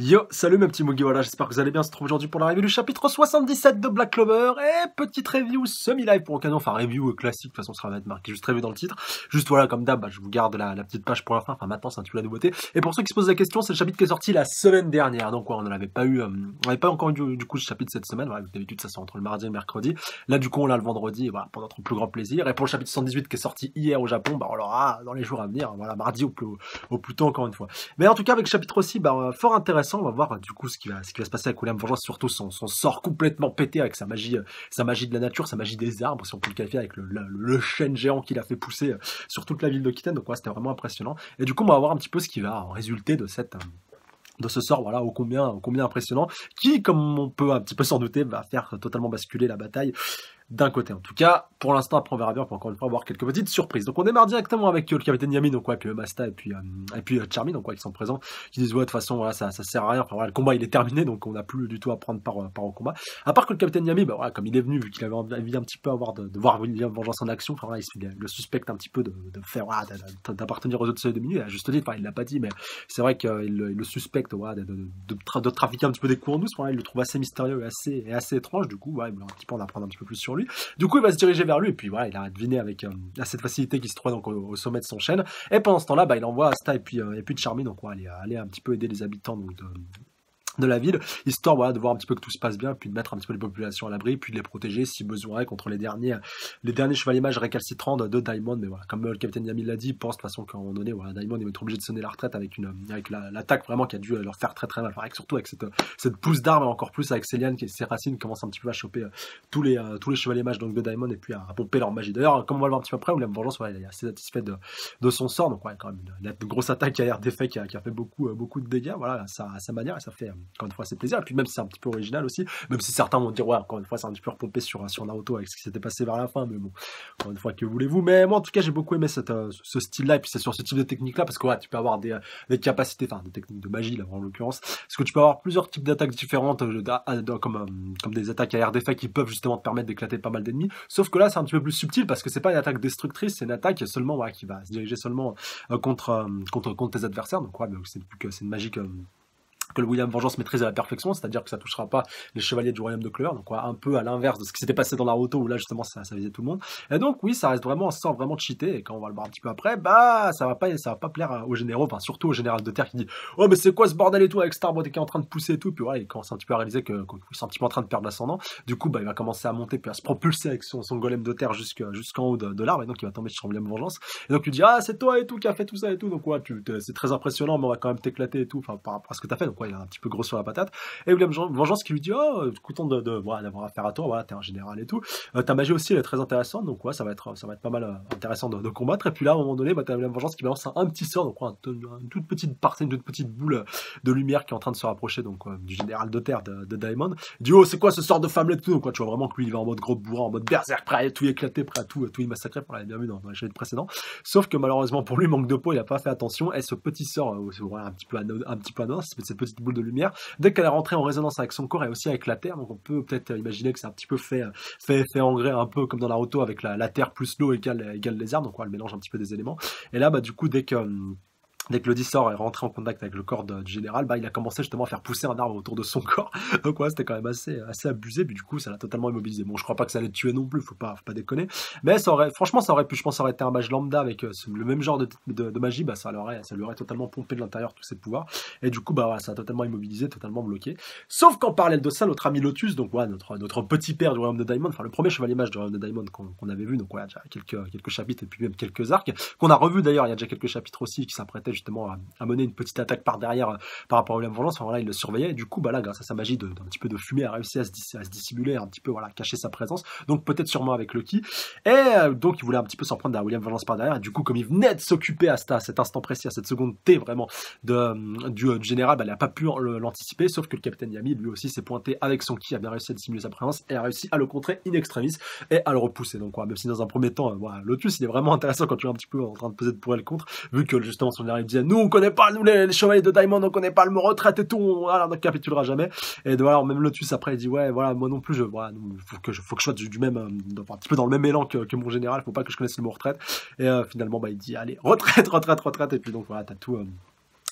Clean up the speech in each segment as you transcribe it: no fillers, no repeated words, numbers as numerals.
Yo, salut mes petits Mugi, voilà, j'espère que vous allez bien. On se retrouve aujourd'hui pour la review du chapitre 77 de Black Clover. Et petite review semi-live pour occasion, enfin review classique, de toute façon ça va être marqué juste review dans le titre. Juste voilà, comme d'hab, je vous garde la petite page pour la fin, enfin maintenant c'est un petit peu la nouveauté. Et pour ceux qui se posent la question, c'est le chapitre qui est sorti la semaine dernière. Donc ouais, on n'avait pas eu, on n'avait pas encore eu du coup ce chapitre cette semaine. Voilà, d'habitude ça sort entre le mardi et le mercredi. Là du coup on l'a le vendredi, voilà, pour notre plus grand plaisir. Et pour le chapitre 118 qui est sorti hier au Japon, bah on l'aura dans les jours à venir, voilà, mardi au plus tôt encore une fois. Mais en tout cas avec le chapitre aussi, bah, fort intéressant, on va voir du coup ce qui va se passer avec William Vengeance, surtout son sort complètement pété avec sa magie de la nature, sa magie des arbres, si on peut le qualifier, avec le chêne géant qu'il a fait pousser sur toute la ville de Kitten. Donc ouais, c'était vraiment impressionnant. Et du coup, on va voir un petit peu ce qui va en résulter de de ce sort, voilà, ô combien impressionnant, qui, comme on peut un petit peu s'en douter, va faire totalement basculer la bataille d'un côté. En tout cas, pour l'instant, après on verra bien, pour encore une fois avoir quelques petites surprises. Donc on démarre directement avec le capitaine Yami, donc ouais, avec Masta et puis Charmy, donc ouais, qui sont présents, qui disent ouais, de toute façon, voilà, ça sert à rien, enfin voilà, le combat il est terminé, donc on n'a plus du tout à prendre part au combat. À part que le capitaine Yami, bah voilà, comme il est venu, vu qu'il avait envie un petit peu de voir William Vengeance en action, enfin voilà, il le suspecte un petit peu de faire, voilà, d'appartenir aux autres soleils de minuit, à juste dit, enfin il l'a pas dit, mais c'est vrai qu'il le suspecte, voilà, de trafiquer un petit peu des coups en douce, voilà, il le trouve assez mystérieux et assez étrange, du coup, ouais, il voulait un petit peu en apprendre un petit peu plus sur lui. Du coup, il va se diriger vers lui, et puis voilà, il a deviné avec cette facilité qu'il se trouve donc au sommet de son chêne. Et pendant ce temps-là, bah, il envoie Asta et puis Charmy, donc on va aller un petit peu aider les habitants donc, de la ville, histoire voilà, de voir un petit peu que tout se passe bien, puis de mettre un petit peu les populations à l'abri, puis de les protéger si besoin est contre les derniers chevaliers mages récalcitrants de Daimon. Mais voilà, comme le capitaine Yami l'a dit, il pense de toute façon qu'à un moment donné, voilà, Daimon il va être obligé de sonner la retraite avec l'attaque vraiment qui a dû leur faire très très mal, enfin, surtout avec cette pousse d'armes, et encore plus avec Céliane et ses racines qui commencent un petit peu à choper tous les chevaliers mages donc de Daimon, et puis à pomper leur magie. D'ailleurs, comme on va le voir un petit peu après, William Vengeance, voilà, il est assez satisfait de son sort, donc ouais, quand même une grosse attaque à air d'effet qui a fait beaucoup de dégâts, voilà, à sa manière, et ça fait encore une fois c'est plaisir. Et puis même si c'est un petit peu original aussi, même si certains vont dire ouais, encore une fois c'est un petit peu repompé sur Naruto avec ce qui s'était passé vers la fin, mais bon, encore une fois, que voulez-vous. Mais moi en tout cas j'ai beaucoup aimé ce style là, et puis c'est sur ce type de technique là, parce que ouais, tu peux avoir des capacités, enfin des techniques de magie là en l'occurrence, parce que tu peux avoir plusieurs types d'attaques différentes, comme des attaques à air d'effet qui peuvent justement te permettre d'éclater pas mal d'ennemis, sauf que là c'est un petit peu plus subtil, parce que c'est pas une attaque destructrice, c'est une attaque seulement ouais, qui va se diriger seulement contre tes adversaires. Donc ouais, c'est une magie que le William Vengeance maîtrise à la perfection, c'est-à-dire que ça touchera pas les chevaliers du royaume de Clover, donc ouais, un peu à l'inverse de ce qui s'était passé dans Naruto où là justement ça visait tout le monde. Et donc oui, ça reste vraiment un sort vraiment cheaté, et quand on va le voir un petit peu après, bah ça va pas plaire aux généraux, enfin surtout au général de terre qui dit oh mais c'est quoi ce bordel et tout avec Starboy qui est en train de pousser et tout, puis voilà, il commence un petit peu à réaliser qu'ils sont un petit peu en train de perdre l'ascendant. Du coup bah il va commencer à monter puis à se propulser avec son golem de terre jusqu'en haut de l'arbre, et donc il va tomber sur William Vengeance, et donc tu dis ah c'est toi et tout qui a fait tout ça et tout, donc ouais c'est très impressionnant, mais on va quand même t'éclater et tout, enfin par rapport à ce que t'as fait. Donc ouais, il a un petit peu gros sur la patate. Et William Vengeance qui lui dit oh content voilà, d'avoir affaire à toi, voilà, t'es un général et tout, ta magie aussi elle est très intéressante, donc ouais ça va être pas mal intéressant de combattre. Et puis là à un moment donné bah, t'as William Vengeance qui balance un petit sort, donc ouais, une toute petite partie, une toute petite boule de lumière qui est en train de se rapprocher donc du général de terre de Daimon. Il dit oh c'est quoi ce sort de femme et tout, donc quoi, tu vois vraiment que lui il va en mode gros bourrin, en mode berserk, prêt à tout éclater, prêt à tout y massacrer, on l'avait bien vu dans les chapitres précédents. Sauf que malheureusement pour lui, manque de peau, il a pas fait attention, et ce petit sort voilà, un petit peu anodin, cette petite boule de lumière, dès qu'elle est rentrée en résonance avec son corps et aussi avec la terre, donc on peut peut-être imaginer que c'est un petit peu fait engrais, un peu comme dans Naruto avec la terre plus l'eau égale les arbres, donc on le mélange un petit peu des éléments. Et là bah du coup dès que le dissort est rentré en contact avec le corps du général, bah il a commencé justement à faire pousser un arbre autour de son corps. Donc ouais, c'était quand même assez abusé, puis du coup ça l'a totalement immobilisé. Bon, je crois pas que ça allait le tuer non plus, faut pas déconner. Mais franchement ça aurait pu, je pense, ça aurait été un mage lambda avec le même genre de magie, bah ça lui aurait totalement pompé de l'intérieur tous ses pouvoirs. Et du coup bah ouais, ça a totalement immobilisé, totalement bloqué. Sauf qu'en parallèle de ça, notre ami Lotus, donc ouais, notre petit père du royaume de Daimon, enfin le premier chevalier mage du royaume de Daimon qu'on avait vu, donc ouais, déjà quelques chapitres et puis même quelques arcs, qu'on a revu d'ailleurs, il y a déjà quelques chapitres aussi qui s'apprêtaient justement à mener une petite attaque par derrière par rapport à William Vengeance. Enfin, voilà, il le surveillait, et du coup bah là grâce à sa magie d'un petit peu de fumée a réussi à se dissimuler, un petit peu voilà, cacher sa présence, donc peut-être sûrement avec Lucky. Et donc il voulait un petit peu s'en prendre à William Vengeance par derrière, et du coup comme il venait de s'occuper à cet instant précis, à cette seconde T vraiment du général, bah, il n'a pas pu l'anticiper, sauf que le capitaine Yami lui aussi s'est pointé avec son ki, a bien réussi à dissimuler sa présence et a réussi à le contrer in extremis et à le repousser. Donc ouais, même si dans un premier temps voilà, Lotus il est vraiment intéressant quand tu es un petit peu en train de peser de pour et le contre, vu que justement son général disait nous on connaît pas, nous les chevaliers de Daimon on connaît pas le mot retraite et tout, on ne capitulera jamais. Et voilà, même Lotus après il dit ouais voilà, moi non plus voilà, faut que je sois du même un petit peu dans le même élan que mon général, faut pas que je connaisse le mot retraite. Et finalement bah il dit allez retraite, et puis donc voilà, t'as tout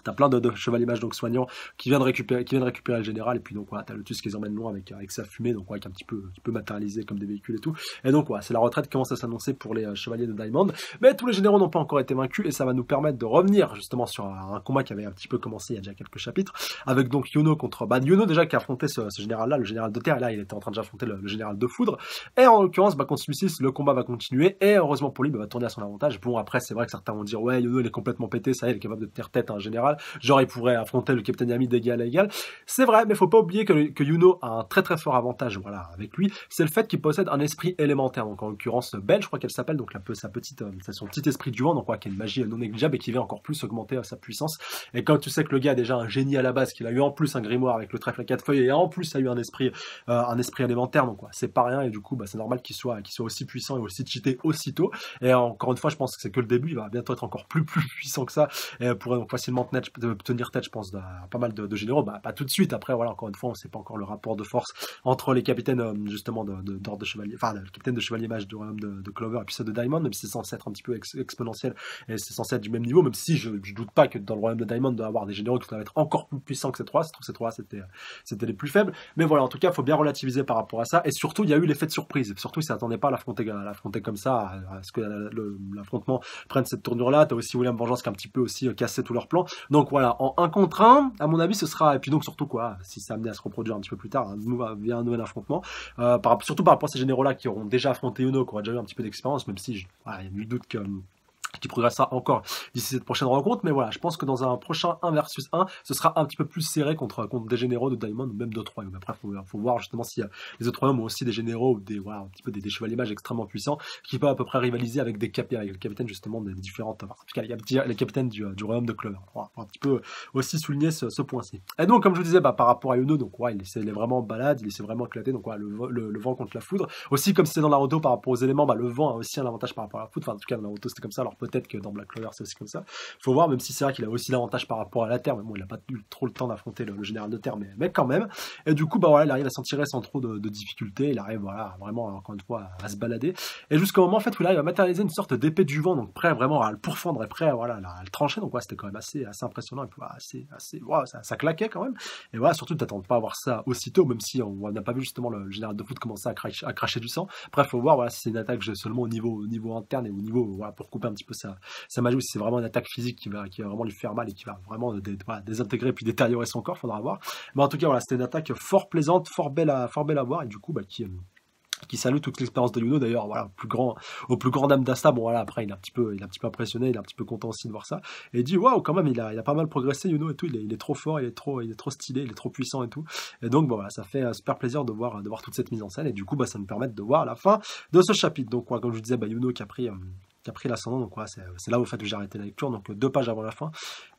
T'as plein de chevaliers mages donc soignants qui viennent récupérer le général, et puis donc voilà, t'as le Tusk qui les emmène loin avec sa fumée, donc ouais, qui est un petit peu matérialisé comme des véhicules et tout. Et donc ouais, c'est la retraite qui commence à s'annoncer pour les chevaliers de Diamond. Mais tous les généraux n'ont pas encore été vaincus, et ça va nous permettre de revenir justement sur un combat qui avait un petit peu commencé il y a déjà quelques chapitres, avec donc Yuno contre Yuno déjà qui a affronté ce général-là, le général de terre, et là il était en train de affronter le général de foudre. Et en l'occurrence, contre celui-ci, le combat va continuer, et heureusement pour lui, va tourner à son avantage. Bon, après c'est vrai que certains vont dire ouais, Yuno il est complètement pété, ça y est, il est capable de tenir tête à un général. Genre, il pourrait affronter le Capitaine Yami d'égal à égal. C'est vrai, mais faut pas oublier que Yuno a un très très fort avantage, voilà, avec lui. C'est le fait qu'il possède un esprit élémentaire. Donc, en l'occurrence, Belle, je crois qu'elle s'appelle, donc c'est son petit esprit du vent, donc, qui est une magie non négligeable et qui vient encore plus augmenter sa puissance. Et quand tu sais que le gars a déjà un génie à la base, qu'il a eu en plus un grimoire avec le trèfle à 4 feuilles, et en plus a eu un esprit élémentaire, donc, c'est pas rien, et du coup, c'est normal qu'il soit aussi puissant et aussi cheaté aussitôt. Et encore une fois, je pense que c'est que le début, il va bientôt être encore plus puissant que ça, et pourrait donc facilement tenir tête, je pense, à pas mal de généraux. Pas tout de suite. Après, voilà, encore une fois, on sait pas encore le rapport de force entre les capitaines, justement, d'ordre de chevalier, enfin, le capitaine de chevalier mage du royaume de Clover et puis ceux de Diamond, même si c'est censé être un petit peu exponentiel et c'est censé être du même niveau, même si je doute pas que dans le royaume de Diamond, doit avoir des généraux qui doivent être encore plus puissants que ces trois. Je trouve que ces trois, c'était les plus faibles. Mais voilà, en tout cas, il faut bien relativiser par rapport à ça. Et surtout, il y a eu l'effet de surprise. Surtout, ils s'attendaient pas à l'affronter comme ça, à ce que l'affrontement prenne cette tournure-là. T'as aussi William Vengeance qui a un petit peu aussi cassé tous leurs plans. Donc voilà, en 1 contre 1, à mon avis, ce sera, et puis donc surtout quoi, si ça amenait à se reproduire un petit peu plus tard, via un nouvel affrontement, surtout par rapport à ces généraux-là qui auront déjà affronté Yuno, qui auront déjà eu un petit peu d'expérience, même si il y a nul doute qui progressera encore d'ici cette prochaine rencontre, mais voilà, je pense que dans un prochain 1 versus 1, ce sera un petit peu plus serré contre des généraux de Diamond ou même d'autres royaumes. Après, faut voir justement si les autres royaumes ont aussi des généraux ou un petit peu des chevaliers mages extrêmement puissants qui peuvent à peu près rivaliser avec avec le capitaine justement des différentes, en tout cas les capitaines du royaume de Clover. Voilà, pour un petit peu aussi souligner ce point-ci. Et donc, comme je vous disais, par rapport à Yuno, donc il est vraiment balade, il s'est vraiment éclaté, donc le vent contre la foudre. Aussi, comme c'était dans Naruto par rapport aux éléments, le vent a aussi un avantage par rapport à la foudre. Enfin, en tout cas, dans Naruto, c'était comme ça. Alors peut-être que dans Black Clover, c'est aussi comme ça. Faut voir, même si c'est vrai qu'il a aussi l'avantage par rapport à la Terre, mais bon, il n'a pas eu trop le temps d'affronter le général de Terre, mais quand même. Et du coup, il arrive à s'en tirer sans trop de difficultés. Il arrive, vraiment, encore une fois, à se balader. Et jusqu'au moment, en fait, où il arrive à matérialiser une sorte d'épée du vent, donc prêt vraiment à le pourfendre et prêt à le trancher. Donc, c'était quand même assez impressionnant. Et puis, ça claquait quand même. Et voilà, surtout, t'attends pas à voir ça aussitôt, même si on n'a pas vu justement le général de foot commencer à cracher du sang. Bref, faut voir, si c'est une attaque seulement au niveau interne et au niveau, pour couper un petit peu sa magie, si c'est vraiment une attaque physique qui va vraiment lui faire mal et qui va vraiment désintégrer et puis détériorer son corps, faudra voir. Mais en tout cas, c'était une attaque fort plaisante, fort belle à voir, et du coup, qui salue toute l'expérience de Yuno, d'ailleurs, au plus grand dame d'Asta. Bon, voilà, après, il est un petit peu impressionné, il est un petit peu content aussi de voir ça. Et il dit, waouh, quand même, il a pas mal progressé, Yuno, et tout, il est trop fort, il est trop stylé, il est trop puissant et tout. Et donc, voilà, ça fait super plaisir de voir toute cette mise en scène, et du coup, ça nous permet de voir la fin de ce chapitre. Donc, comme je vous disais, Yuno qui a pris l'ascendant, donc c'est là au fait que j'ai arrêté la lecture, donc 2 pages avant la fin.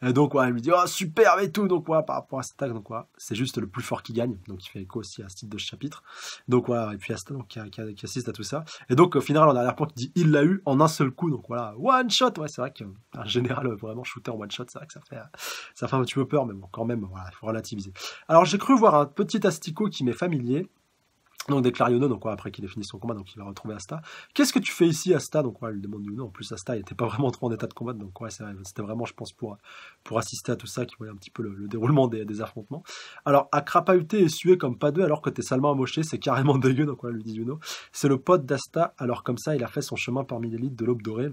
Et donc elle lui dit oh super et tout, donc par rapport à cette attaque, donc c'est juste le plus fort qui gagne, donc il fait écho aussi à ce titre de ce chapitre. Donc et puis Asta donc qui assiste à tout ça. Et donc au final en arrière-plan qui dit il l'a eu en un seul coup, donc one shot. C'est vrai qu'un général vraiment shooter en one shot, c'est vrai que ça fait un petit peu peur, mais bon quand même il faut relativiser. Alors j'ai cru voir un petit asticot qui m'est familier. Donc déclare Yuno, donc après qu'il ait fini son combat, donc il va retrouver Asta. Qu'est-ce que tu fais ici, Asta? Donc il lui demande Yuno. En plus Asta, il était pas vraiment trop en état de combat, donc c'est vrai, c'était vraiment, je pense, pour assister à tout ça, qui voyait un petit peu le déroulement des affrontements. Alors à crapahuter et suer comme pas deux, alors que t'es salement amoché, c'est carrément dégueu, donc lui dit Yuno. C'est le pote d'Asta, alors comme ça, il a fait son chemin parmi l'élite de l'Aube dorée.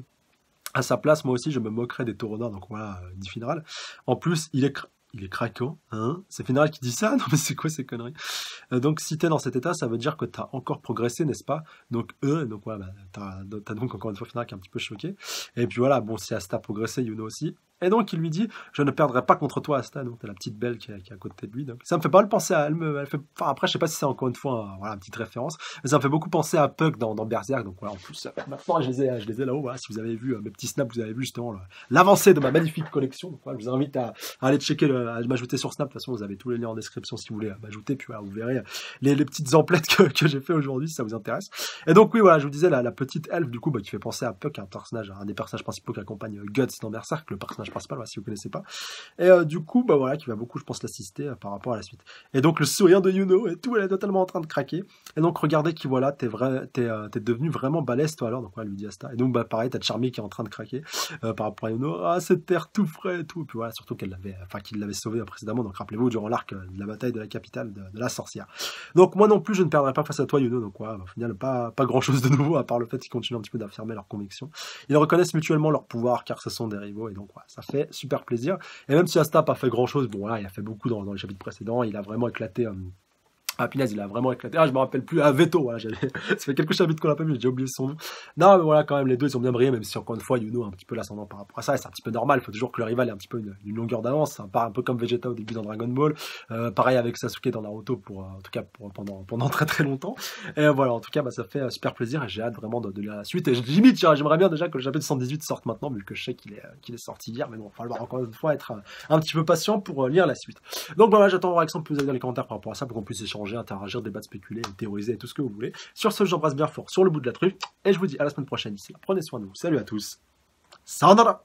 À sa place, moi aussi, je me moquerais des taureaux noirs, donc dit Finral. En plus, il est craquant, hein? C'est Finral qui dit ça? Non mais c'est quoi ces conneries? Donc si t'es dans cet état, ça veut dire que t'as encore progressé, n'est-ce pas? Donc t'as donc encore une fois Finral qui est un petit peu choqué. Et puis bon, si Asta a progressé, Yuno aussi. Et donc il lui dit je ne perdrai pas contre toi, Asta. Donc t'as la petite Belle qui est à côté de lui. Donc ça me fait pas mal penser à après je sais pas si c'est encore une fois une petite référence, mais ça me fait beaucoup penser à Puck dans Berserk. Donc en plus maintenant je les ai là-haut. Si vous avez vu mes petits snaps, vous avez vu justement l'avancée de ma magnifique collection. Donc je vous invite à aller checker, à m'ajouter sur Snap. De toute façon vous avez tous les liens en description si vous voulez m'ajouter. Puis vous verrez les petites emplettes que j'ai fait aujourd'hui si ça vous intéresse. Et donc je vous disais la petite elfe du coup qui fait penser à Puck, un des personnages principaux qui accompagne Guts dans Berserk, le personnage personnage principal, voilà, si vous connaissez pas. Et du coup, bah voilà, qui va beaucoup, je pense, l'assister par rapport à la suite. Et donc, le sourire de Yuno, et tout, elle est totalement en train de craquer. Et donc, regardez qui, voilà, t'es devenu vraiment balèze, toi, alors. Donc, voilà, elle lui dit Asta. Et donc, bah, pareil, t'as Charmy qui est en train de craquer par rapport à Yuno. Ah, cette terre tout frais et tout. Et puis voilà, surtout qu'il l'avait sauvé précédemment. Donc, rappelez-vous, durant l'arc de la bataille de la capitale de la sorcière. Donc, moi non plus, je ne perdrai pas face à toi, Yuno. Donc, voilà, au final, pas grand chose de nouveau, à part le fait qu'ils continuent un petit peu d'affirmer leurs convictions. Ils reconnaissent mutuellement leur pouvoir, car ce sont des rivaux. Et donc, voilà, ça fait super plaisir. Et même si Asta n'a pas fait grand chose, bon, voilà, il a fait beaucoup dans les chapitres précédents. Il a vraiment éclaté. Ah, punaise, il a vraiment éclaté. Ah, je me rappelle plus. Ah, Veto, voilà, ça fait quelques chapitres qu'on l'a pas vu, j'ai oublié son nom. Non, mais voilà, quand même, les deux, ils ont bien brillé, même si, encore une fois, Yuno a un petit peu l'ascendant par rapport à ça, et c'est un petit peu normal. Il faut toujours que le rival ait un petit peu une longueur d'avance. Ça part un peu comme Vegeta au début dans Dragon Ball. Pareil avec Sasuke dans Naruto, en tout cas, pendant très très longtemps. Et voilà, en tout cas, bah, ça fait super plaisir, et j'ai hâte vraiment de lire la suite. Et limite, j'aimerais bien déjà que le chapitre 118 sorte maintenant, vu que je sais qu'il est sorti hier, mais bon, il va falloir encore une fois être un petit peu patient pour lire la suite. Donc voilà, j'attends vos réactions, que vous avez dans les commentaires par rapport à ça, pour qu'on puisse échanger, interagir, débattre, spéculer, théoriser et tout ce que vous voulez. Sur ce, j'embrasse bien fort sur le bout de la truffe et je vous dis à la semaine prochaine. D'ici là, prenez soin de vous. Salut à tous. Sayonara.